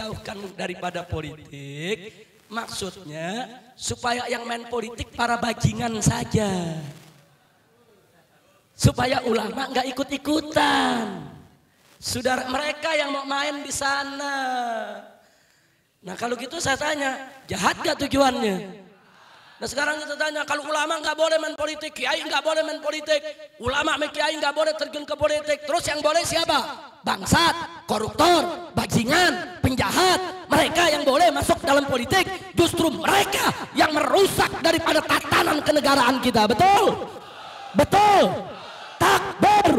jauhkan daripada politik, maksudnya supaya yang main politik para bajingan saja. Supaya ulama nggak ikut-ikutan. Saudara, mereka yang mau main di sana. Nah kalau gitu saya tanya, jahat gak tujuannya? Nah sekarang kita tanya, kalau ulama nggak boleh main politik, kiai nggak boleh main politik, ulama sama kiai nggak boleh terjun ke politik, terus yang boleh siapa? Bangsat, koruptor, bajingan, penjahat. Mereka yang boleh masuk dalam politik, justru mereka yang merusak daripada tatanan kenegaraan kita. Betul? Betul? Takbir.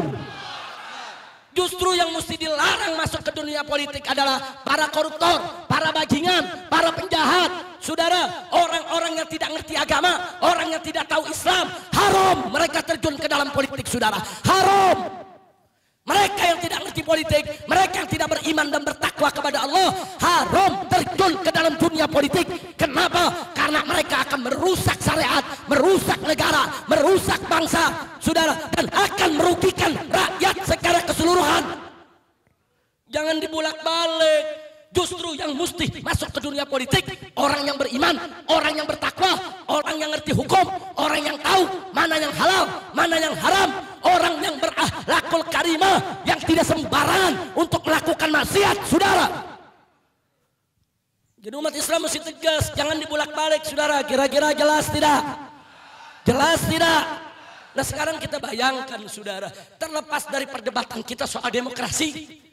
Justru yang mesti dilarang masuk ke dunia politik adalah para koruptor, para bajingan, para penjahat. Saudara, orang-orang yang tidak ngerti agama, orang yang tidak tahu Islam, haram mereka terjun ke dalam politik, saudara. Haram. Mereka yang tidak ngerti politik, mereka yang tidak beriman dan bertakwa kepada Allah, haram terjun ke dalam dunia politik. Kenapa? Karena mereka akan merusak syariat, merusak negara, merusak bangsa, saudara, dan akan merugikan rakyat secara keseluruhan. Jangan dibulak-balik. Justru yang mesti masuk ke dunia politik orang yang beriman, orang yang bertakwa, orang yang ngerti hukum, orang yang tahu mana yang halal, mana yang haram, orang yang berakhlakul karimah, yang tidak sembarangan untuk melakukan maksiat, saudara. Jadi umat Islam mesti tegas, jangan dibulak-balik, saudara. Kira-kira jelas tidak? Jelas tidak? Nah sekarang kita bayangkan, saudara, terlepas dari perdebatan kita soal demokrasi.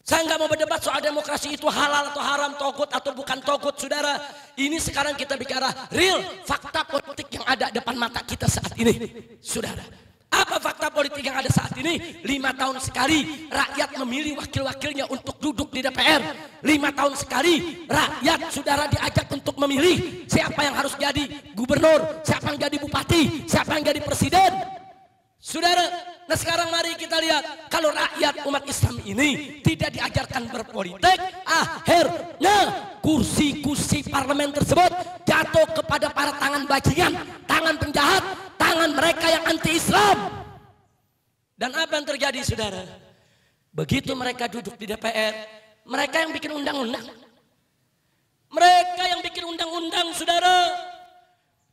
Saya nggak mau berdebat soal demokrasi itu halal atau haram, togut atau bukan togut, saudara. Ini sekarang kita bicara real fakta politik yang ada depan mata kita saat ini, saudara. Apa fakta politik yang ada saat ini? 5 tahun sekali rakyat memilih wakil-wakilnya untuk duduk di DPR. 5 tahun sekali rakyat, saudara, diajak untuk memilih siapa yang harus jadi gubernur, siapa yang jadi bupati, siapa yang jadi presiden, saudara. Nah sekarang mari kita lihat, kalau rakyat umat Islam ini tidak diajarkan berpolitik, akhirnya kursi-kursi parlemen tersebut jatuh kepada para tangan bajingan, tangan penjahat, tangan mereka yang anti-Islam. Dan apa yang terjadi, saudara? Begitu mereka duduk di DPR, mereka yang bikin undang-undang. Mereka yang bikin undang-undang, saudara.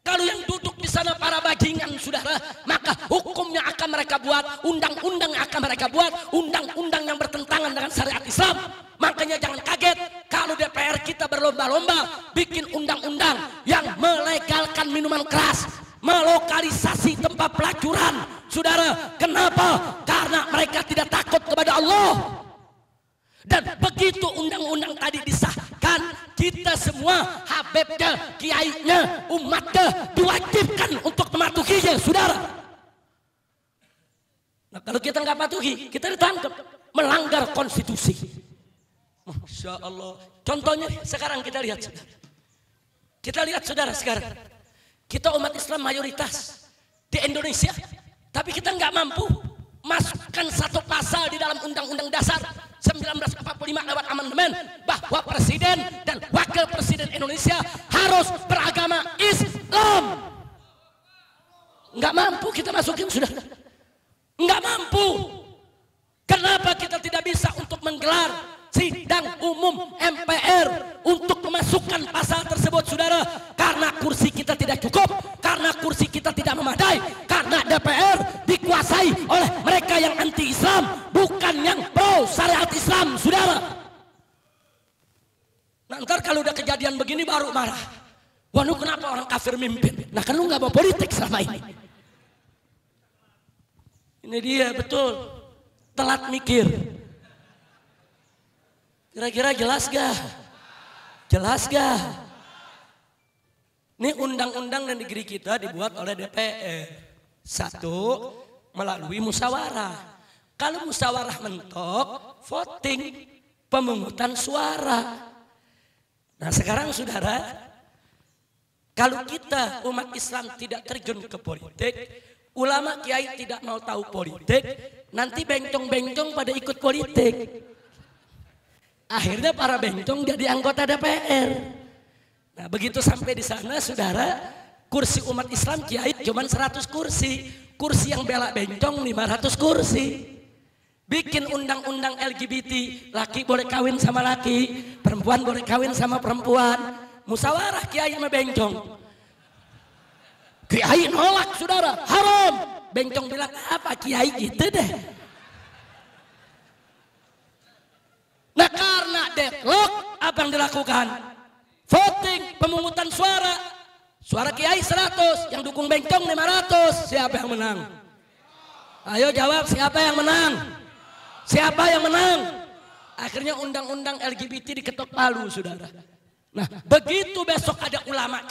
Kalau yang duduk di sana para bajingan, saudara, maka hukumnya akan mereka buat, undang-undang akan mereka buat, undang-undang yang bertentangan dengan syariat Islam. Makanya jangan kaget kalau DPR kita berlomba-lomba bikin undang-undang yang melegalkan minuman keras, melokalisasi tempat pelacuran, saudara. Kenapa? Karena mereka tidak takut kepada Allah. Dan begitu undang-undang tadi disahkan, kita semua, habibnya, kiainya, umatnya diwajibkan untuk mematuhinya, saudara. Nah kalau kita nggak patuhi, kita ditangkap melanggar konstitusi. Masya Allah. Contohnya sekarang kita lihat, saudara. Kita lihat, saudara, sekarang kita umat Islam mayoritas di Indonesia, tapi kita nggak mampu masukkan satu pasal di dalam Undang-Undang Dasar 1945 lewat amandemen bahwa presiden dan wakil presiden Indonesia harus beragama Islam. Nggak mampu kita masukin, sudah. Nggak mampu. Kenapa kita tidak bisa untuk menggelar sidang umum MPR untuk memasukkan pasal tersebut, saudara? Karena kursi kita tidak cukup, karena kursi kita tidak memadai, karena DPR dikuasai oleh mereka yang anti-Islam, bukan yang pro syariat Islam, saudara. Nah ntar kalau udah kejadian begini baru marah. Wah lu kenapa orang kafir mimpin? Nah kan lu gak mau politik selama ini. Ini dia, betul, telat mikir. Kira-kira jelas gak? Jelas gak? Ini undang-undang dan negeri kita dibuat oleh DPR. Satu, melalui musyawarah. Kalau musyawarah mentok, voting, pemungutan suara. Nah sekarang, saudara, kalau kita umat Islam tidak terjun ke politik, ulama kiai tidak mau tahu politik, nanti bencong-bencong pada ikut politik. Akhirnya para bencong jadi anggota DPR. Nah begitu sampai di sana, saudara, kursi umat Islam kiai cuma 100 kursi. Kursi yang bela bencong 500 kursi. bikin undang-undang LGBT, laki boleh kawin sama laki, perempuan boleh kawin sama perempuan. Musyawarah kiai sama bencong. Kiai nolak saudara, haram. Bencong bilang apa kiai gitu deh. Nah karena deadlock apa yang dilakukan? Voting, pemungutan suara. Suara kiai 100, yang dukung bencong 500. Siapa yang menang? Ayo jawab, siapa yang menang? Siapa yang menang? Akhirnya undang-undang LGBT diketok palu saudara. Nah begitu besok ada ulama